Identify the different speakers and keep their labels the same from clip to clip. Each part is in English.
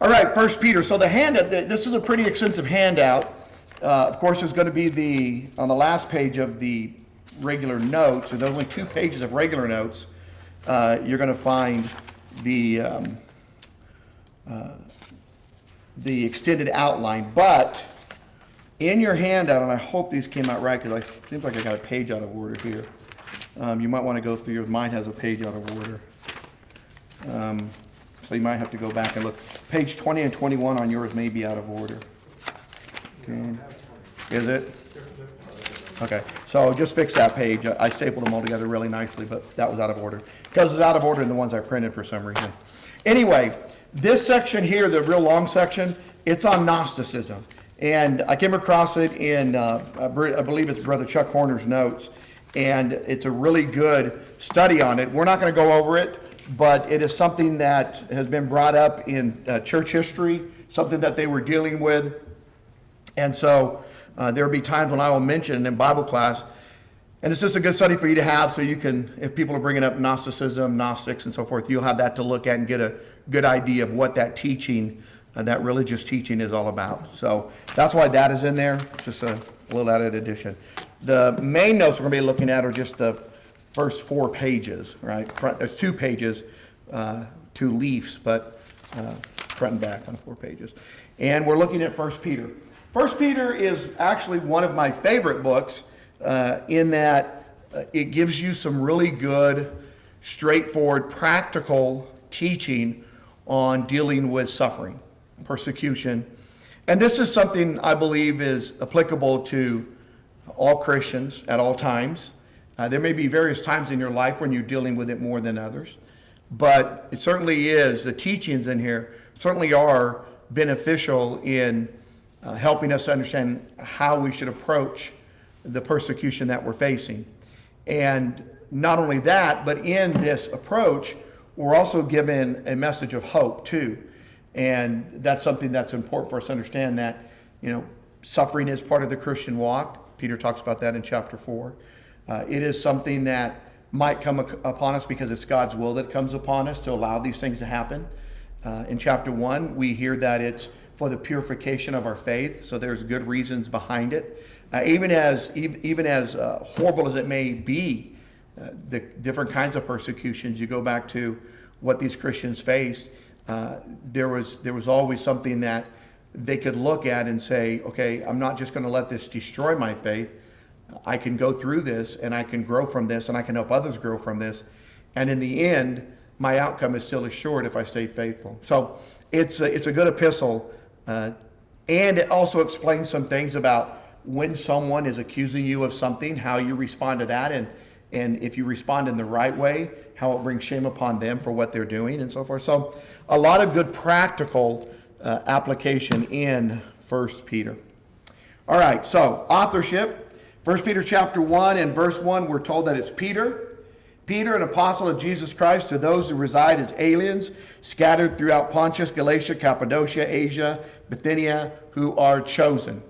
Speaker 1: All right, 1 Peter. So the handout, this is a pretty extensive handout. Of course, there's going to be on the last page of the regular notes, and there's only 2 pages of regular notes. You're going to find the extended outline. But in your handout, and I hope these came out right, because it seems like I got a page out of order here. You might want to go through yours. Mine has a page out of order. So you might have to go back and look. Page 20 and 21 on yours may be out of order. Okay. Is it? Okay, so just fix that page. I stapled them all together really nicely, but that was out of order. Because it's out of order in the ones I printed for some reason. Anyway, this section here, the real long section, it's on Gnosticism. And I came across it in, I believe it's Brother Chuck Horner's notes. And it's a really good study on it. We're not going to go over it, but it is something that has been brought up in church history, something that they were dealing with. And so there will be times when I will mention in Bible class, and it's just a good study for you to have so you can, if people are bringing up Gnosticism, Gnostics, and so forth, you'll have that to look at and get a good idea of what that teaching, that religious teaching is all about. So that's why that is in there, just a little added addition. The main notes we're going to be looking at are just the first 4 pages, right? There's 2 pages, 2 leaves, but front and back on 4 pages. And we're looking at 1 Peter. 1 Peter is actually one of my favorite books in that it gives you some really good, straightforward, practical teaching on dealing with suffering, persecution. And this is something I believe is applicable to all Christians at all times. There may be various times in your life when you're dealing with it more than others, but it certainly is, the teachings in here certainly are beneficial in helping us to understand how we should approach the persecution that we're facing. And not only that, but in this approach, we're also given a message of hope too. And that's something that's important for us to understand, that, suffering is part of the Christian walk. Peter talks about that in chapter 4. It is something that might come upon us because it's God's will that comes upon us to allow these things to happen. In chapter 1, we hear that it's for the purification of our faith, so there's good reasons behind it. Even as horrible as it may be, the different kinds of persecutions, you go back to what these Christians faced, there was always something that they could look at and say, okay, I'm not just going to let this destroy my faith. I can go through this, and I can grow from this, and I can help others grow from this. And in the end, my outcome is still assured if I stay faithful. So it's a good epistle, and it also explains some things about when someone is accusing you of something, how you respond to that, and if you respond in the right way, how it brings shame upon them for what they're doing and so forth. So a lot of good practical application in 1 Peter. All right, so authorship. 1 Peter chapter 1 and verse 1, we're told that it's Peter, an apostle of Jesus Christ, to those who reside as aliens, scattered throughout Pontus, Galatia, Cappadocia, Asia, Bithynia, who are chosen.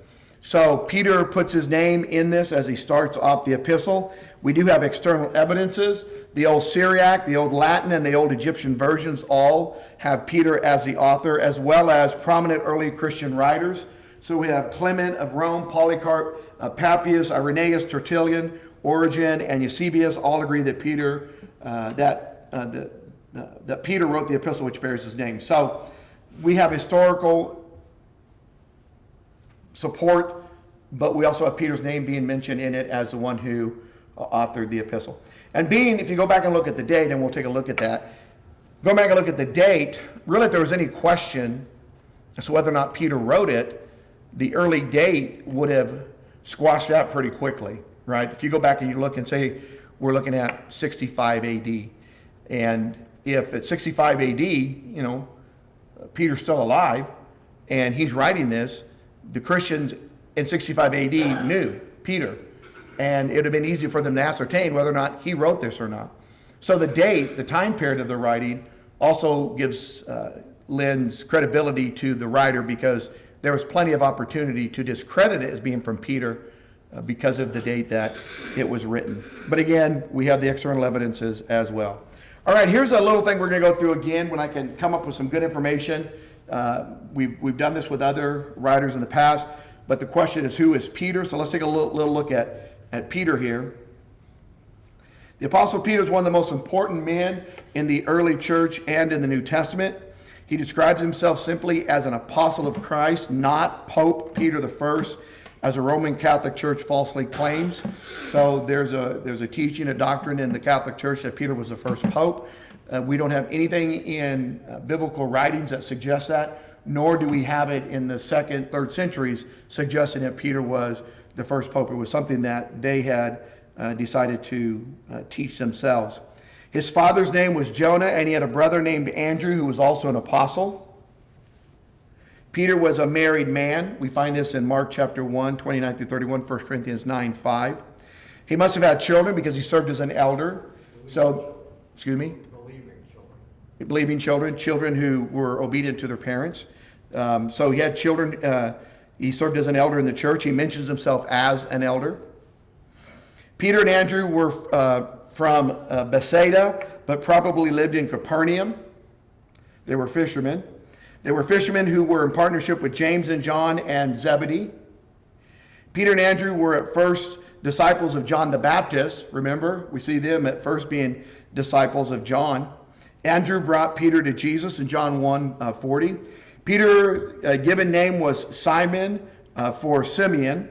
Speaker 1: So Peter puts his name in this as he starts off the epistle. We do have external evidences. The old Syriac, the old Latin, and the old Egyptian versions all have Peter as the author, as well as prominent early Christian writers. So we have Clement of Rome, Polycarp, Papias, Irenaeus, Tertullian, Origen, and Eusebius all agree that Peter that Peter wrote the epistle which bears his name. So we have historical support, but we also have Peter's name being mentioned in it as the one who authored the epistle. And if you go back and look at the date, and we'll take a look at that, go back and look at the date, really if there was any question as to whether or not Peter wrote it, the early date would have squashed that pretty quickly, right? If you go back and you look and say, we're looking at 65 AD. And if at 65 AD, Peter's still alive and he's writing this, the Christians in 65 AD knew Peter. And it would have been easy for them to ascertain whether or not he wrote this or not. So the date, the time period of the writing also lends credibility to the writer, because there was plenty of opportunity to discredit it as being from Peter because of the date that it was written. But again, we have the external evidences as well. All right, here's a little thing we're going to go through again when I can come up with some good information. We've done this with other writers in the past, but the question is, who is Peter? So let's take a little look at Peter here. The Apostle Peter is one of the most important men in the early church and in the New Testament. He describes himself simply as an apostle of Christ, not Pope Peter I, as a Roman Catholic Church falsely claims. So there's a teaching, a doctrine in the Catholic Church that Peter was the first pope. We don't have anything in biblical writings that suggests that, nor do we have it in the 2nd, 3rd centuries suggesting that Peter was the first pope. It was something that they had decided to teach themselves. His father's name was Jonah, and he had a brother named Andrew who was also an apostle. Peter was a married man. We find this in Mark chapter 1, 29 through 31, 1 Corinthians 9, 5. He must have had children because he served as an elder. Believing children who were obedient to their parents. So he had children. He served as an elder in the church. He mentions himself as an elder. Peter and Andrew were from Bethsaida, but probably lived in Capernaum. They were fishermen. They were fishermen who were in partnership with James and John and Zebedee. Peter and Andrew were at first disciples of John the Baptist. Remember, we see them at first being disciples of John. Andrew brought Peter to Jesus in John 1:40. Peter's given name was Simon for Simeon.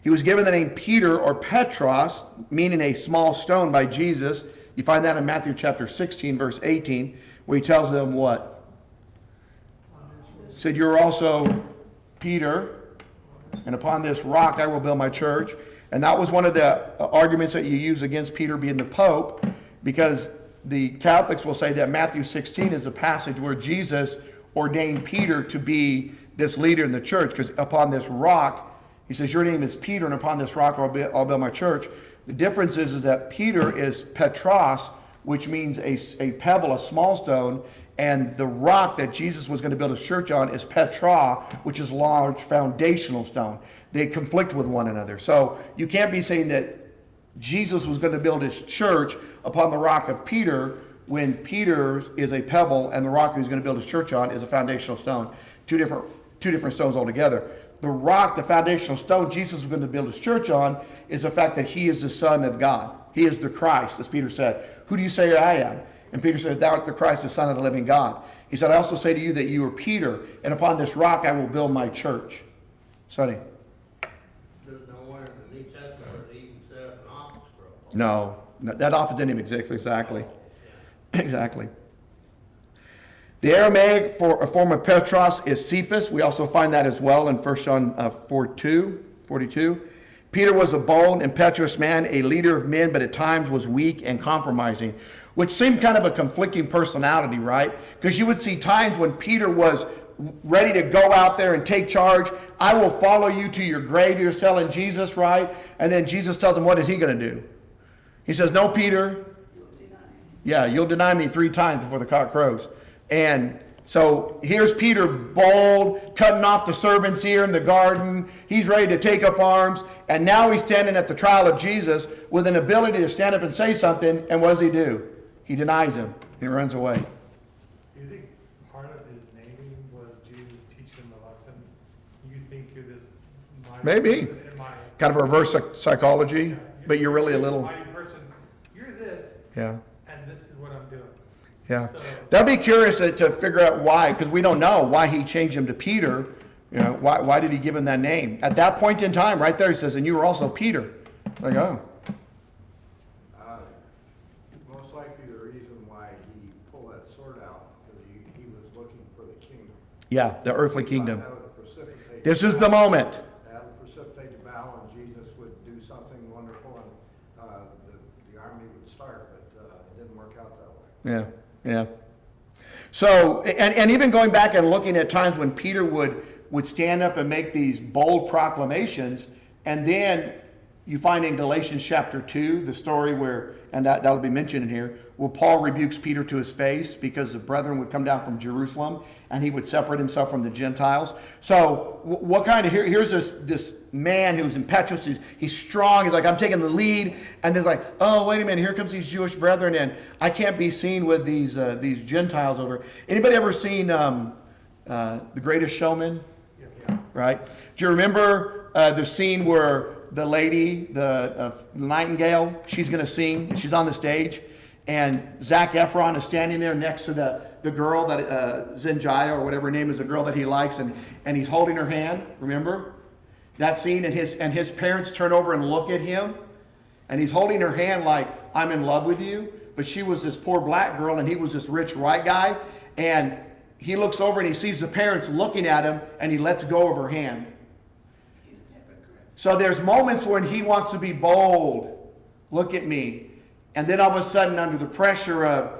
Speaker 1: He was given the name Peter or Petros, meaning a small stone, by Jesus. You find that in Matthew chapter 16, verse 18, where he tells them what? He said, "You're also Peter, and upon this rock I will build my church." And that was one of the arguments that you use against Peter being the Pope, because the Catholics will say that Matthew 16 is a passage where Jesus ordained Peter to be this leader in the church, because upon this rock, he says, "Your name is Peter, and upon this rock I'll build my church." The difference is that Peter is Petros, which means a pebble, a small stone, and the rock that Jesus was going to build his church on is Petra, which is large foundational stone. They conflict with one another. So you can't be saying that Jesus was going to build his church upon the rock of Peter when Peter is a pebble and the rock he's going to build his church on is a foundational stone. Two different stones altogether. The rock, the foundational stone Jesus was going to build his church on, is the fact that he is the Son of God. He is the Christ, as Peter said. "Who do you say I am?" And Peter says, "Thou art the Christ, the Son of the living God." He said, "I also say to you that you are Peter, and upon this rock I will build my church." Sonny?
Speaker 2: There's nowhere in the New Testament where they even set up an office for a pope.
Speaker 1: No, that office didn't even exist, exactly. Exactly. The Aramaic for a form of Petros is Cephas. We also find that as well in 1 John 4:42. Peter was a bold, impetuous man, a leader of men, but at times was weak and compromising, which seemed kind of a conflicting personality, right? Because you would see times when Peter was ready to go out there and take charge. "I will follow you to your grave," he was telling Jesus, right? And then Jesus tells him, what is he going to do? He says, "No, Peter. Yeah, you'll deny me 3 times before the cock crows." And so here's Peter, bold, cutting off the servant's ear in the garden. He's ready to take up arms. And now he's standing at the trial of Jesus with an ability to stand up and say something. And what does he do? He denies him. He runs away.
Speaker 3: Do you think part of his naming was Jesus teaching him a lesson? You think you're this mighty
Speaker 1: Maybe.
Speaker 3: person in my...
Speaker 1: Kind of a reverse psychology,
Speaker 3: Yeah,
Speaker 1: but you're really a
Speaker 3: this
Speaker 1: little...
Speaker 3: mighty person. You're this,
Speaker 1: Yeah.
Speaker 3: and this is what I'm doing.
Speaker 1: Yeah,
Speaker 3: So-
Speaker 1: that'd be curious to figure out why, because we don't know why he changed him to Peter. You know, why did he give him that name? At that point in time, right there, he says, "And you were also Peter." Like, oh,
Speaker 4: Most likely the reason why he pulled that sword out, because he was looking for the kingdom.
Speaker 1: yeah, the earthly
Speaker 4: He
Speaker 1: kingdom.
Speaker 4: thought that would precipitate
Speaker 1: This is the moment.
Speaker 4: That would precipitate the battle, and Jesus would do something wonderful, and the army would start, but it didn't work out that way.
Speaker 1: Yeah, yeah. So, and even going back and looking at times when Peter would stand up and make these bold proclamations, and then you find in Galatians chapter 2, the story where, and that'll be mentioned in here, where Paul rebukes Peter to his face because the brethren would come down from Jerusalem and he would separate himself from the Gentiles. So what kind of, here's this man who's impetuous, he's strong, he's like, "I'm taking the lead," and there's like, "Oh, wait a minute, here comes these Jewish brethren, and I can't be seen with these Gentiles over." Anybody ever seen The Greatest Showman,
Speaker 3: Yeah.
Speaker 1: right? Do you remember the scene where the lady, the nightingale, she's going to sing, and she's on the stage, and Zac Efron is standing there next to the girl, that Zendaya, or whatever her name is, the girl that he likes, and he's holding her hand, remember? That scene, and his parents turn over and look at him, and he's holding her hand like, I'm in love with you, but she was this poor black girl, and he was this rich white guy, and he looks over and he sees the parents looking at him, and he lets go of her hand. So there's moments when he wants to be bold. Look at me. And then all of a sudden, under the pressure of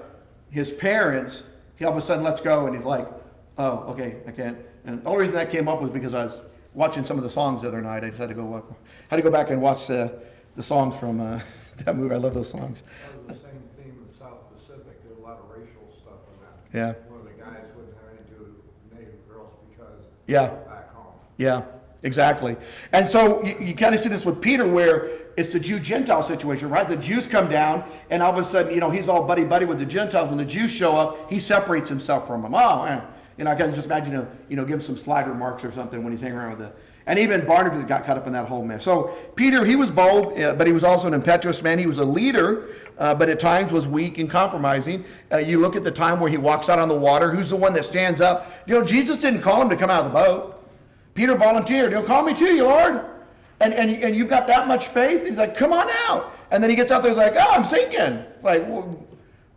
Speaker 1: his parents, he all of a sudden lets go, and he's like, oh, okay, I can't. And the only reason that came up was because I was watching some of the songs the other night. I just had to go back and watch the songs from that movie. I love those songs.
Speaker 4: That was the same theme of South Pacific. There was a lot of racial stuff in that.
Speaker 1: Yeah.
Speaker 4: One of the guys wouldn't have anything to do with Native girls because
Speaker 1: Yeah.
Speaker 4: they were back home.
Speaker 1: Yeah, exactly. And so you kind of see this with Peter, where it's the Jew-Gentile situation, right? The Jews come down, and all of a sudden, he's all buddy-buddy with the Gentiles. When the Jews show up, he separates himself from them. Oh, man. I can just imagine him, give him some slide remarks or something when he's hanging around with the... And even Barnabas got caught up in that whole mess. So Peter, he was bold, but he was also an impetuous man. He was a leader, but at times was weak and compromising. You look at the time where he walks out on the water. Who's the one that stands up? Jesus didn't call him to come out of the boat. Peter volunteered. Call me too, you Lord. And you've got that much faith? He's like, come on out. And then he gets out there, he's like, oh, I'm sinking. It's like, well,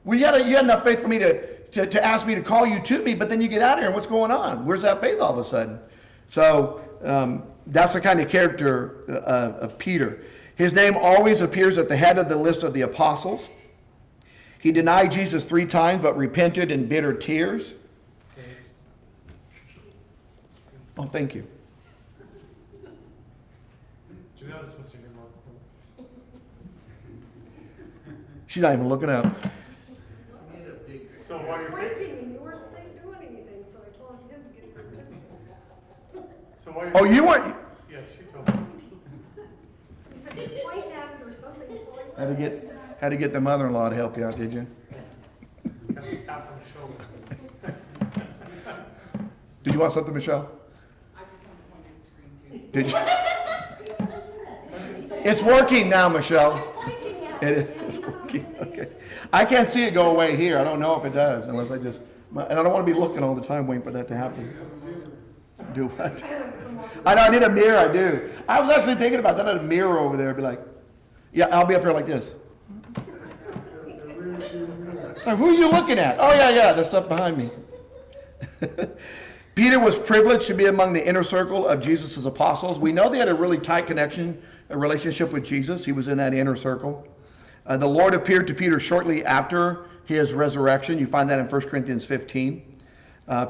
Speaker 1: you had enough faith for me to ask me to call you to me, but then you get out of here, and what's going on? Where's that faith all of a sudden? So that's the kind of character of Peter. His name always appears at the head of the list of the apostles. He denied Jesus 3 times, but repented in bitter tears. Oh, thank you.
Speaker 3: Janelle is supposed to hear more.
Speaker 1: She's not even looking up.
Speaker 3: So while you're
Speaker 5: Pointing and you weren't saying doing anything, so I told him to get rid of it.
Speaker 3: So while you're
Speaker 1: Oh, you weren't...
Speaker 3: Yeah, she told me.
Speaker 5: He said, just point at it or something, so I...
Speaker 1: Had to get the mother-in-law to help you out, did you?
Speaker 3: Got to tap on the shoulder.
Speaker 1: Did you want something, Michelle?
Speaker 6: I just want to point at the screen too.
Speaker 1: Did you? It's working now, Michelle.
Speaker 5: Pointing at
Speaker 1: It
Speaker 5: it.
Speaker 1: is working. Okay. I can't see it go away here. I don't know if it does, unless I just... And I don't want to be looking all the time waiting for that to happen. Do what? I know, I need a mirror, I do. I was actually thinking about that, a mirror over there. I'd be like, yeah, I'll be up here like this. Like, who are you looking at? Oh, yeah, the stuff behind me. Peter was privileged to be among the inner circle of Jesus' apostles. We know they had a really tight connection, a relationship with Jesus. He was in that inner circle. The Lord appeared to Peter shortly after his resurrection. You find that in 1 Corinthians 15.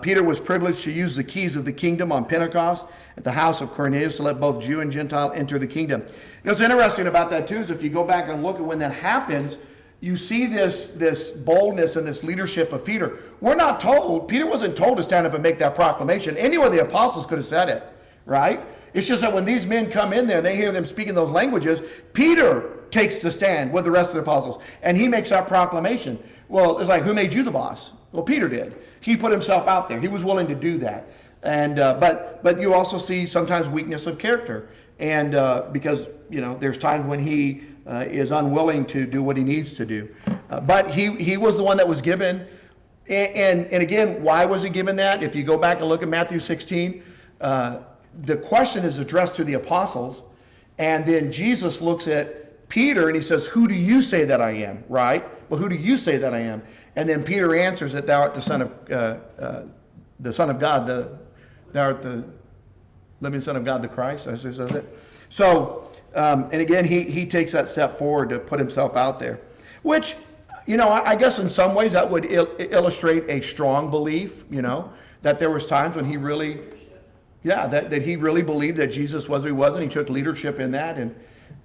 Speaker 1: Peter was privileged to use the keys of the kingdom on Pentecost at the house of Cornelius to let both Jew and Gentile enter the kingdom. What's interesting about that too is if you go back and look at when that happens, you see this boldness and this leadership of Peter. We're not told, Peter wasn't told to stand up and make that proclamation. Any of the apostles could have said it, right? It's just that when these men come in there, they hear them speaking those languages, Peter takes the stand with the rest of the apostles, and he makes that proclamation. Well, it's like, who made you the boss? Well, Peter did. He put himself out there. He was willing to do that. And but you also see sometimes weakness of character, and because there's times when he is unwilling to do what he needs to do. But he was the one that was given. And again, why was he given that? If you go back and look at Matthew 16, the question is addressed to the apostles, and then Jesus looks at Peter and he says, "Who do you say that I am?" Right? Well, who do you say that I am? And then Peter answers that thou art the Son of God, thou art the living Son of God, the Christ, as it says it. So, and again, he takes that step forward to put himself out there, which, I guess in some ways that would illustrate a strong belief, that there was times when he really, that he really believed that Jesus was who he was, and he took leadership in that.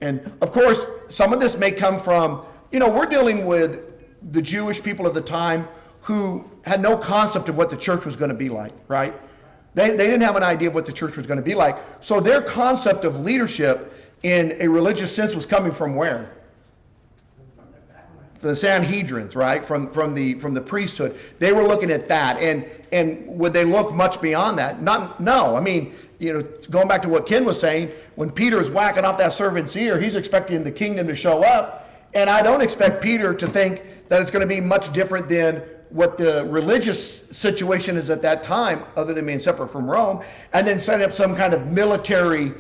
Speaker 1: And of course, some of this may come from, we're dealing with the Jewish people of the time who had no concept of what the church was going to be like, right? They didn't have an idea of what the church was going to be like. So their concept of leadership in a religious sense was coming from where? the Sanhedrins, right, from the priesthood. They were looking at that, and would they look much beyond that? No. I mean, going back to what Ken was saying, when Peter is whacking off that servant's ear, he's expecting the kingdom to show up, and I don't expect Peter to think that it's going to be much different than what the religious situation is at that time, other than being separate from Rome, and then setting up some kind of military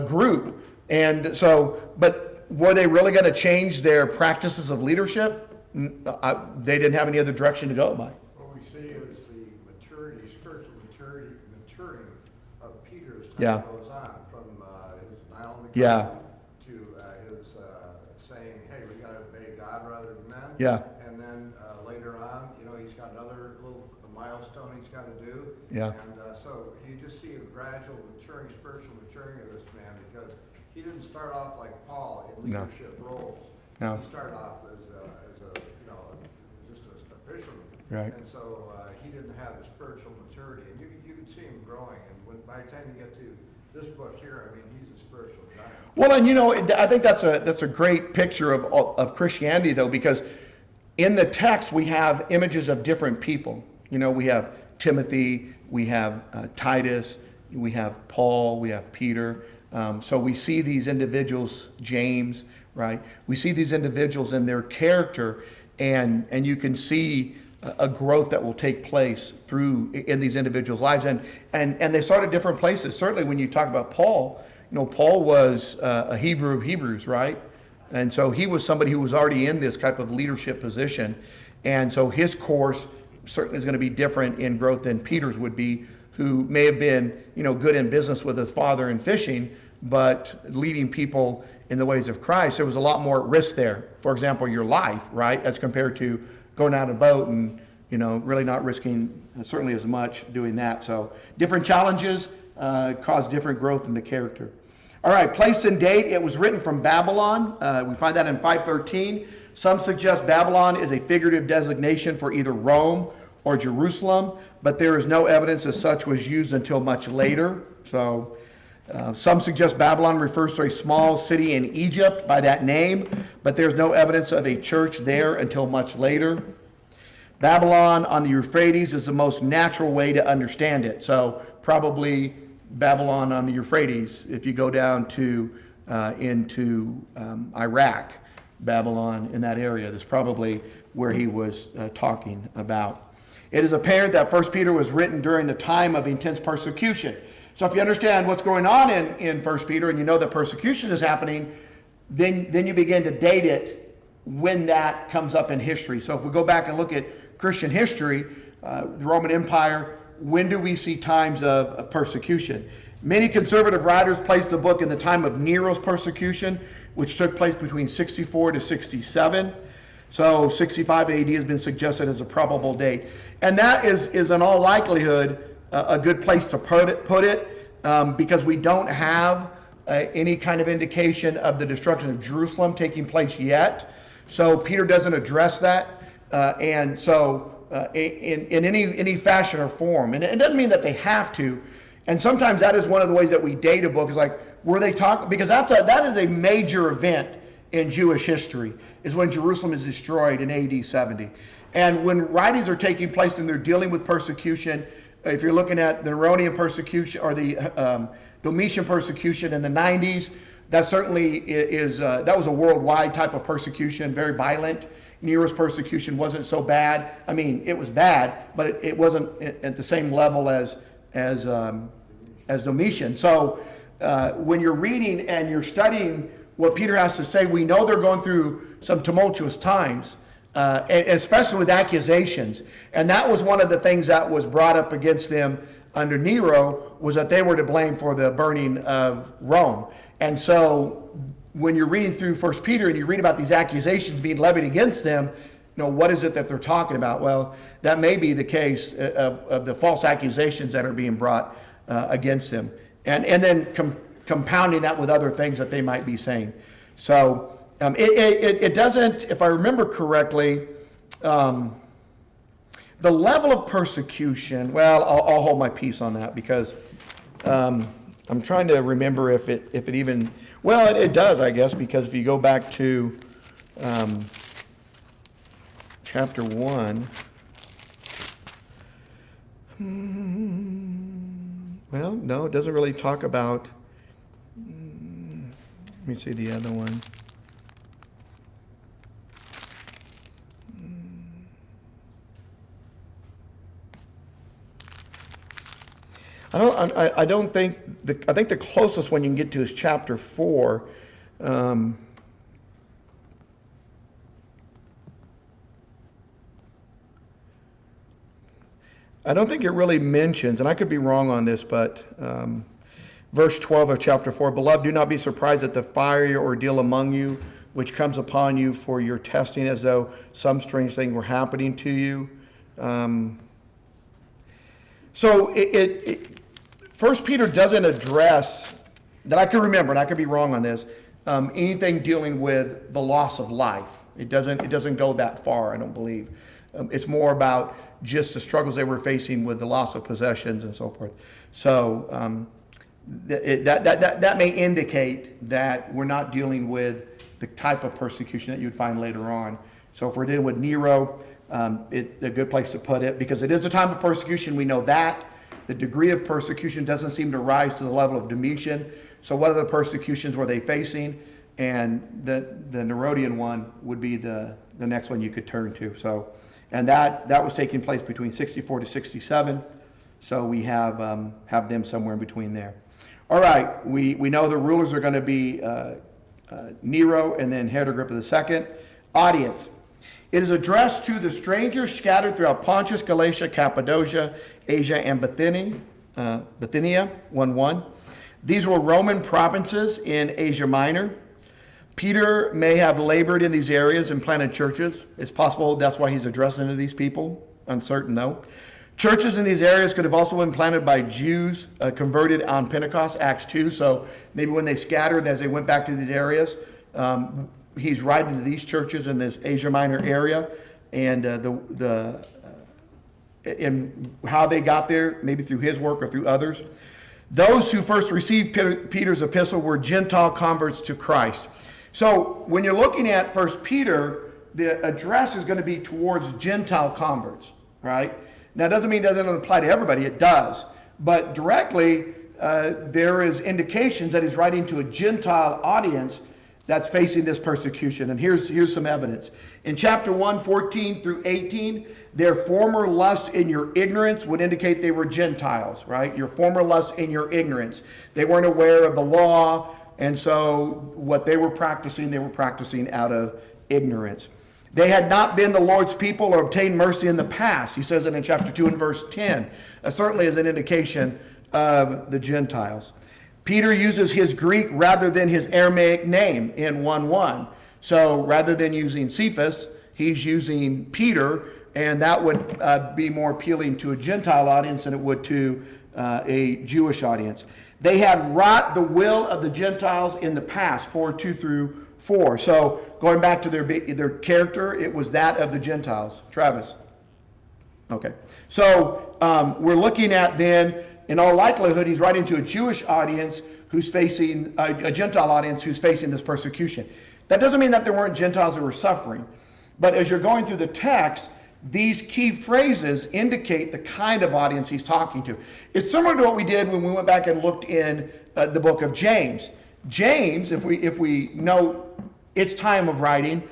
Speaker 1: group. And so, but were they really going to change their practices of leadership? They didn't have any other direction to go by.
Speaker 4: What we see is the maturity, spiritual maturing of Peter as
Speaker 1: Yeah.
Speaker 4: time goes on, from his denial of
Speaker 1: Yeah.
Speaker 4: to his saying, hey, we got to obey God rather than men.
Speaker 1: Yeah.
Speaker 4: And then later on, he's got another little milestone he's got to do.
Speaker 1: Yeah.
Speaker 4: And so you just see a gradual maturing, spiritual maturing of this man, because he didn't start off like Paul in
Speaker 1: No.
Speaker 4: leadership roles.
Speaker 1: No.
Speaker 4: He started off as a just a fisherman.
Speaker 1: Right.
Speaker 4: And so he didn't have the spiritual maturity, and you could see him growing. And by the time you get to this book here, I mean, he's a spiritual giant.
Speaker 1: Well, and I think that's a great picture of Christianity, though, because in the text we have images of different people. We have Timothy, we have Titus, we have Paul, we have Peter. So we see these individuals, James, right? We see these individuals and their character, and you can see a growth that will take place in these individuals' lives, and they start at different places. Certainly, when you talk about Paul, Paul was a Hebrew of Hebrews, right? And so he was somebody who was already in this type of leadership position, and so his course certainly is going to be different in growth than Peter's would be, who may have been, good in business with his father in fishing, but leading people in the ways of Christ. There was a lot more risk there. For example, your life, right, as compared to going out on a boat and, really not risking certainly as much doing that. So different challenges cause different growth in the character. All right, place and date. It was written from Babylon. We find that in 513. Some suggest Babylon is a figurative designation for either Rome or Jerusalem, but there is no evidence as such was used until much later. So some suggest Babylon refers to a small city in Egypt by that name, but there's no evidence of a church there until much later. Babylon on the Euphrates is the most natural way to understand it. So probably Babylon on the Euphrates, if you go down into Iraq, Babylon in that area, that's probably where he was talking about. It is apparent that 1 Peter was written during the time of intense persecution. So if you understand what's going on in 1 Peter, and you know that persecution is happening, then you begin to date it when that comes up in history. So if we go back and look at Christian history, the Roman Empire, when do we see times of persecution? Many conservative writers place the book in the time of Nero's persecution, which took place between 64 to 67. So 65 AD has been suggested as a probable date. And that is in all likelihood a good place to put it because we don't have any kind of indication of the destruction of Jerusalem taking place yet. So Peter doesn't address that. And so in any fashion or form, and it doesn't mean that they have to. And sometimes that is one of the ways that we date a book, is like, were they talking, because that is a major event in Jewish history, is when Jerusalem is destroyed in AD 70. And when writings are taking place and they're dealing with persecution, if you're looking at the Neronian persecution or the Domitian persecution in the 90s, that certainly that was a worldwide type of persecution, very violent. Nero's persecution wasn't so bad. I mean, it was bad, but it wasn't at the same level as Domitian. So when you're reading and you're studying what Peter has to say, we know they're going through some tumultuous times, especially with accusations. And that was one of the things that was brought up against them under Nero, was that they were to blame for the burning of Rome. And so when you're reading through 1 Peter and you read about these accusations being levied against them, what is it that they're talking about? Well, that may be the case of the false accusations that are being brought against them. And then compounding that with other things that they might be saying. So it doesn't, if I remember correctly, the level of persecution, well, I'll hold my peace on that, because I'm trying to remember if it even, well, it does, I guess, because if you go back to chapter 1. Well, no, it doesn't really talk about, let me see the other one. I don't think, I think the closest one you can get to is chapter 4. I don't think it really mentions, and I could be wrong on this, but verse 12 of chapter 4, Beloved, do not be surprised at the fiery ordeal among you, which comes upon you for your testing, as though some strange thing were happening to you. So 1 Peter doesn't address, that I can remember, and I could be wrong on this, anything dealing with the loss of life. It doesn't go that far, I don't believe. It's more about just the struggles they were facing with the loss of possessions and so forth. So that may indicate that we're not dealing with the type of persecution that you'd find later on. So if we're dealing with Nero, it's a good place to put it, because it is a time of persecution. We know that. The degree of persecution doesn't seem to rise to the level of Domitian. So what other persecutions were they facing? And the Nerodian one would be the next one you could turn to. So, and that was taking place between 64 to 67. So we have them somewhere in between there. All right, we know the rulers are going to be Nero and then Herod Agrippa II. Audience. It is addressed to the strangers scattered throughout Pontus, Galatia, Cappadocia, Asia, and Bithynia, 1:1. These were Roman provinces in Asia Minor. Peter may have labored in these areas and planted churches. It's possible that's why he's addressing to these people. Uncertain, though. Churches in these areas could have also been planted by Jews converted on Pentecost, Acts 2. So maybe when they scattered, as they went back to these areas, he's writing to these churches in this Asia Minor area, and and how they got there, maybe through his work or through others. Those who first received Peter's epistle were Gentile converts to Christ. So when you're looking at 1 Peter, the address is going to be towards Gentile converts, right? Now, it doesn't mean it doesn't apply to everybody. It does. But directly, there is indications that he's writing to a Gentile audience that's facing this persecution. And here's some evidence. In chapter 1, 14 through 18, their former lusts in your ignorance would indicate they were Gentiles, right? Your former lusts in your ignorance. They weren't aware of the law, and so what they were practicing out of ignorance. They had not been the Lord's people or obtained mercy in the past. He says it in chapter 2 and verse 10. Certainly is an indication of the Gentiles. Peter uses his Greek rather than his Aramaic name in 1:1. So rather than using Cephas, he's using Peter, and that would be more appealing to a Gentile audience than it would to a Jewish audience. They had wrought the will of the Gentiles in the past, 4:2 through 4. So going back to their character, it was that of the Gentiles. Travis? Okay. So we're looking at then, in all likelihood, he's writing to a Jewish audience who's facing, a Gentile audience who's facing this persecution. That doesn't mean that there weren't Gentiles that were suffering. But as you're going through the text, these key phrases indicate the kind of audience he's talking to. It's similar to what we did when we went back and looked in the book of James. James, if we know its time of writing,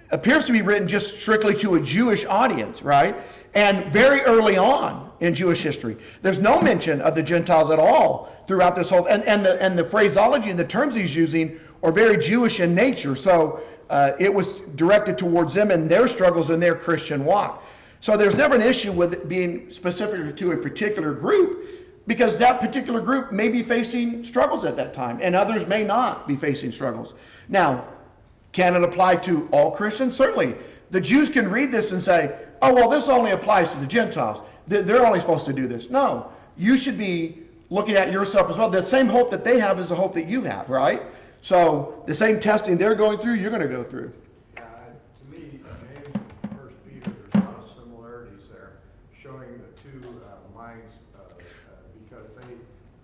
Speaker 1: appears to be written just strictly to a Jewish audience, right? And very early on in Jewish history, there's no mention of the Gentiles at all throughout this whole, and the phraseology and the terms he's using are very Jewish in nature. So it was directed towards them and their struggles in their Christian walk. So there's never an issue with it being specific to a particular group, because that particular group may be facing struggles at that time, and others may not be facing struggles. Now, can it apply to all Christians? Certainly. The Jews can read this and say, oh, well, this only applies to the Gentiles. They're only supposed to do this. No, you should be looking at yourself as well. The same hope that they have is the hope that you have, right? So the same testing they're going through, you're going to go through.
Speaker 4: Yeah, to me, James and 1 Peter, there's a lot of similarities there, showing the two minds, because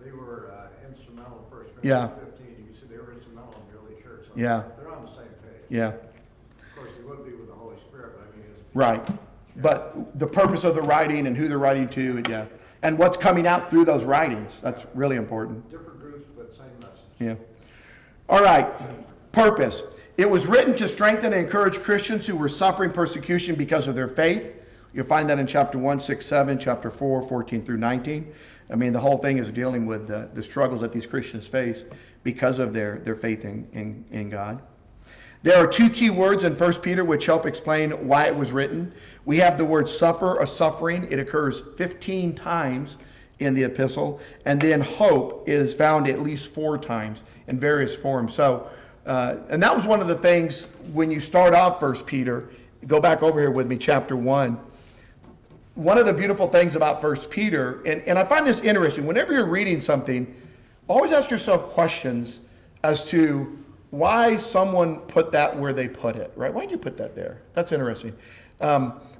Speaker 4: they were instrumental in 1
Speaker 1: Yeah.
Speaker 4: Corinthians 15. You can see they were instrumental in the early church. So
Speaker 1: Yeah.
Speaker 4: they're on the same page.
Speaker 1: Yeah.
Speaker 4: Of course, they wouldn't be with the Holy Spirit, but I mean, as
Speaker 1: Right. But the purpose of the writing and who they're writing to, and yeah. And what's coming out through those writings. That's really important.
Speaker 4: Different groups, but same message.
Speaker 1: Yeah. All right. Purpose. It was written to strengthen and encourage Christians who were suffering persecution because of their faith. You'll find that in chapter 1, 6, 7, chapter 4, 14 through 19. I mean, the whole thing is dealing with the struggles that these Christians face because of their faith in God. There are two key words in 1 Peter which help explain why it was written. We have the word suffer or suffering. It occurs 15 times in the epistle. And then hope is found at least 4 times in various forms. So, and that was one of the things when you start off 1 Peter, go back over here with me, chapter 1. One of the beautiful things about 1 Peter, and I find this interesting, whenever you're reading something, always ask yourself questions as to why someone put that where they put it, right? Why did you put that there? That's interesting.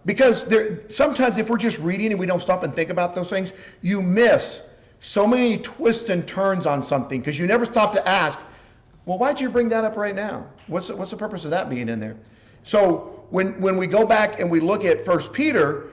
Speaker 1: Because sometimes if we're just reading and we don't stop and think about those things, you miss so many twists and turns on something because you never stop to ask, well, why'd you bring that up right now? What's the purpose of that being in there? So when we go back and we look at 1 Peter,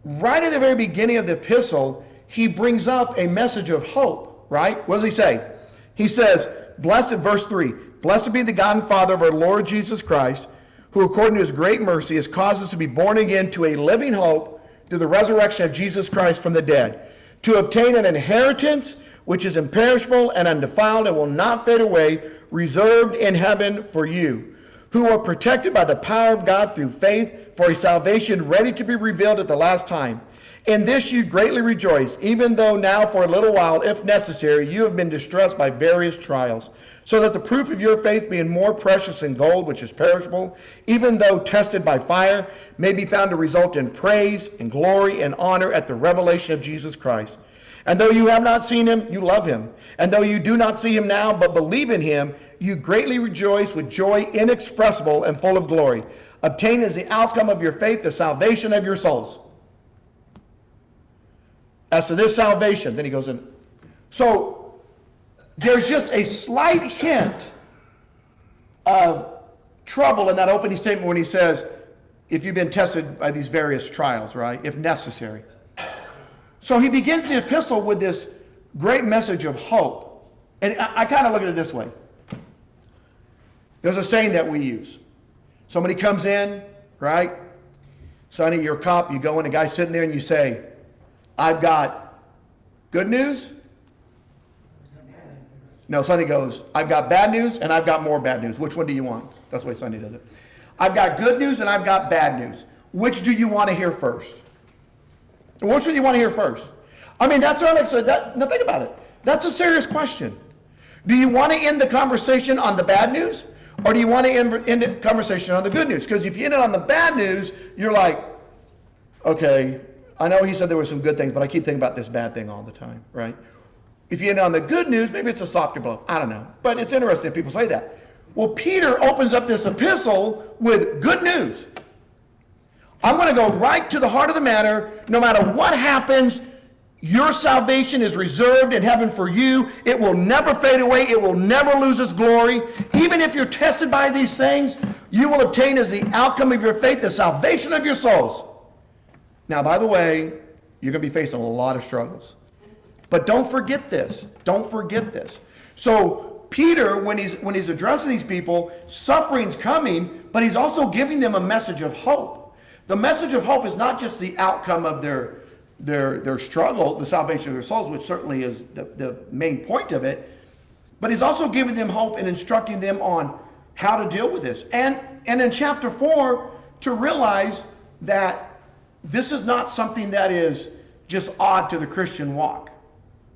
Speaker 1: right at the very beginning of the epistle, he brings up a message of hope, right? What does he say? He says, blessed, verse 3, blessed be the God and Father of our Lord Jesus Christ, who according to his great mercy has caused us to be born again to a living hope through the resurrection of Jesus Christ from the dead, to obtain an inheritance which is imperishable and undefiled and will not fade away, reserved in heaven for you, who are protected by the power of God through faith for a salvation ready to be revealed at the last time. In this you greatly rejoice, even though now for a little while, if necessary, you have been distressed by various trials, so that the proof of your faith, being more precious than gold, which is perishable, even though tested by fire, may be found to result in praise and glory and honor at the revelation of Jesus Christ. And though you have not seen him, you love him. And though you do not see him now, but believe in him, you greatly rejoice with joy inexpressible and full of glory, obtained as the outcome of your faith the salvation of your souls. As to this salvation, then he goes in. So there's just a slight hint of trouble in that opening statement when he says, if you've been tested by these various trials, right? If necessary. So he begins the epistle with this great message of hope. And I kind of look at it this way. There's a saying that we use. Somebody comes in, right? Sonny, you're a cop. You go in, a guy's sitting there and you say, I've got good news. No, Sonny goes, I've got bad news and I've got more bad news. Which one do you want? That's the way Sonny does it. I've got good news and I've got bad news. Which do you want to hear first? Which one do you want to hear first? I mean, that's what I said. Now think about it. That's a serious question. Do you want to end the conversation on the bad news? Or do you want to end the conversation on the good news? Because if you end it on the bad news, you're like, okay, I know he said there were some good things, but I keep thinking about this bad thing all the time, right? If you end on the good news, maybe it's a softer blow. I don't know. But it's interesting if people say that. Well, Peter opens up this epistle with good news. I'm going to go right to the heart of the matter. No matter what happens, your salvation is reserved in heaven for you. It will never fade away. It will never lose its glory. Even if you're tested by these things, you will obtain as the outcome of your faith the salvation of your souls. Now, by the way, you're going to be facing a lot of struggles. But don't forget this. Don't forget this. So Peter, when he's addressing these people, suffering's coming, but he's also giving them a message of hope. The message of hope is not just the outcome of their struggle, the salvation of their souls, which certainly is the main point of it, but he's also giving them hope and instructing them on how to deal with this. And in chapter 4, to realize that this is not something that is just odd to the Christian walk,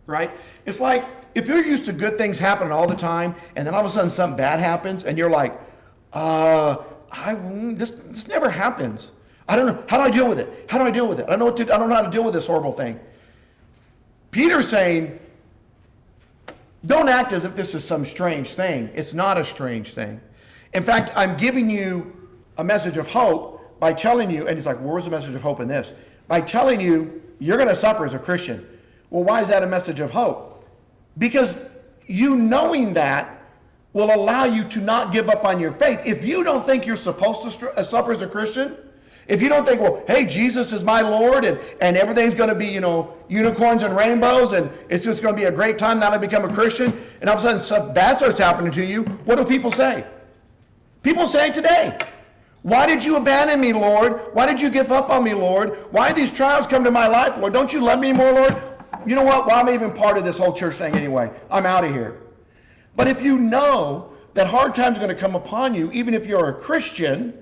Speaker 1: right? It's like if you're used to good things happening all the time, and then all of a sudden something bad happens, and you're like, this never happens. I don't know. How do I deal with it? How do I deal with it? I don't know how to deal with this horrible thing. Peter's saying, don't act as if this is some strange thing. It's not a strange thing. In fact, I'm giving you a message of hope by telling you, and he's like, where's the message of hope in this? By telling you, you're going to suffer as a Christian. Well, why is that a message of hope? Because you knowing that will allow you to not give up on your faith. If you don't think you're supposed to suffer as a Christian, If you don't think, well, hey, Jesus is my Lord, and everything's going to be, unicorns and rainbows, and it's just going to be a great time now to become a Christian, and all of a sudden stuff bad starts happening to you, what do people say? People say today, why did you abandon me, Lord? Why did you give up on me, Lord? Why did these trials come to my life, Lord? Don't you love me anymore, Lord? You know what? Well, I'm even part of this whole church thing anyway. I'm out of here. But if you know that hard times are going to come upon you, even if you're a Christian,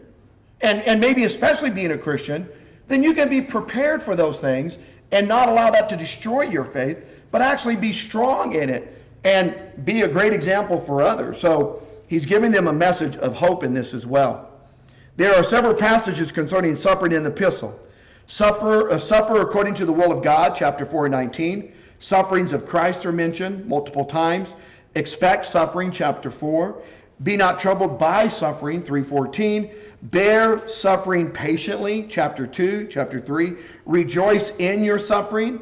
Speaker 1: and maybe especially being a Christian, then you can be prepared for those things and not allow that to destroy your faith, but actually be strong in it and be a great example for others. So he's giving them a message of hope in this as well. There are several passages concerning suffering in the epistle. Suffer according to the will of God, chapter 4:19. Sufferings of Christ are mentioned multiple times. Expect suffering, chapter 4. Be not troubled by suffering, 3:14. Bear suffering patiently, chapter 2, chapter 3. Rejoice in your suffering.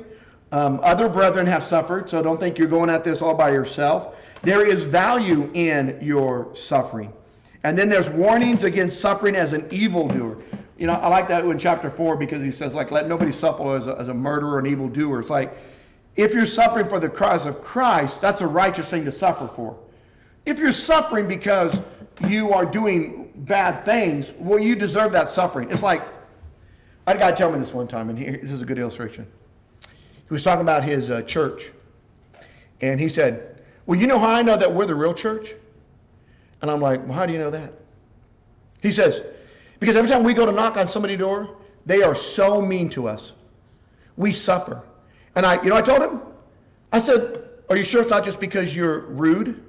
Speaker 1: Other brethren have suffered, so don't think you're going at this all by yourself. There is value in your suffering. And then there's warnings against suffering as an evildoer. I like that in chapter 4 because he says, let nobody suffer as a murderer and evildoer. It's like, if you're suffering for the cause of Christ, that's a righteous thing to suffer for. If you're suffering because you are doing bad things, well, you deserve that suffering. It's like, I had a guy tell me this one time, and this is a good illustration. He was talking about his church, and he said, well, you know how I know that we're the real church? And I'm like, well, how do you know that? He says, because every time we go to knock on somebody's door, they are so mean to us. We suffer. And I told him, I said, are you sure it's not just because you're rude?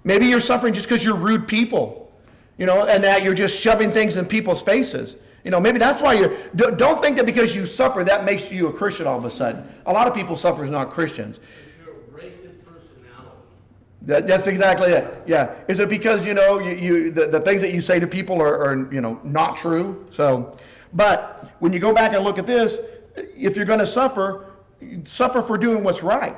Speaker 1: Maybe you're suffering just because you're rude people, and that you're just shoving things in people's faces. Maybe that's why don't think that because you suffer, that makes you a Christian all of a sudden. A lot of people suffer as not Christians.
Speaker 2: It's your racist personality.
Speaker 1: That's exactly it. Yeah. Is it because, the things that you say to people are not true? So, but when you go back and look at this, if you're going to suffer for doing what's right.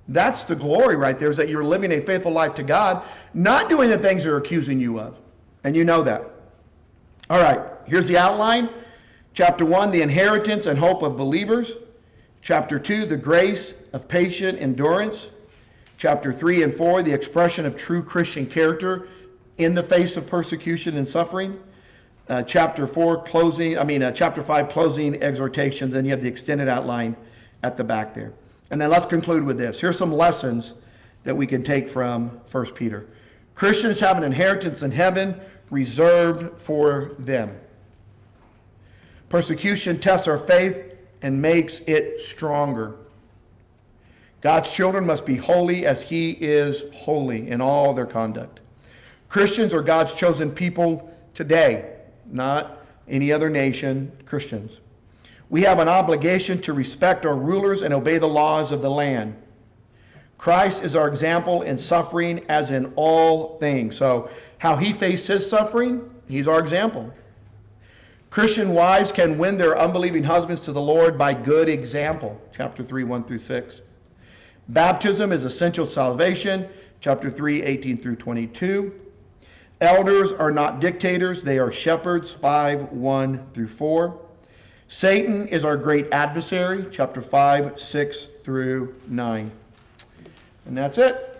Speaker 1: That's the glory right there, is that you're living a faithful life to God, not doing the things they're accusing you of. And you know that. All right, here's the outline. Chapter 1, the inheritance and hope of believers. Chapter 2, the grace of patient endurance. Chapter 3 and 4, the expression of true Christian character in the face of persecution and suffering. Chapter 5, closing exhortations, and you have the extended outline at the back there. And then let's conclude with this. Here's some lessons that we can take from 1 Peter. Christians have an inheritance in heaven reserved for them. Persecution tests our faith and makes it stronger. God's children must be holy as he is holy in all their conduct. Christians are God's chosen people today, not any other nation, Christians. We have an obligation to respect our rulers and obey the laws of the land. Christ is our example in suffering as in all things. So how he faced his suffering, he's our example. Christian wives can win their unbelieving husbands to the Lord by good example. Chapter 3, 1 through 6. Baptism is essential salvation. Chapter 3, 18 through 22. Elders are not dictators. They are shepherds. 5, 1 through 4. Satan is our great adversary, chapter 5, 6 through 9. And that's it.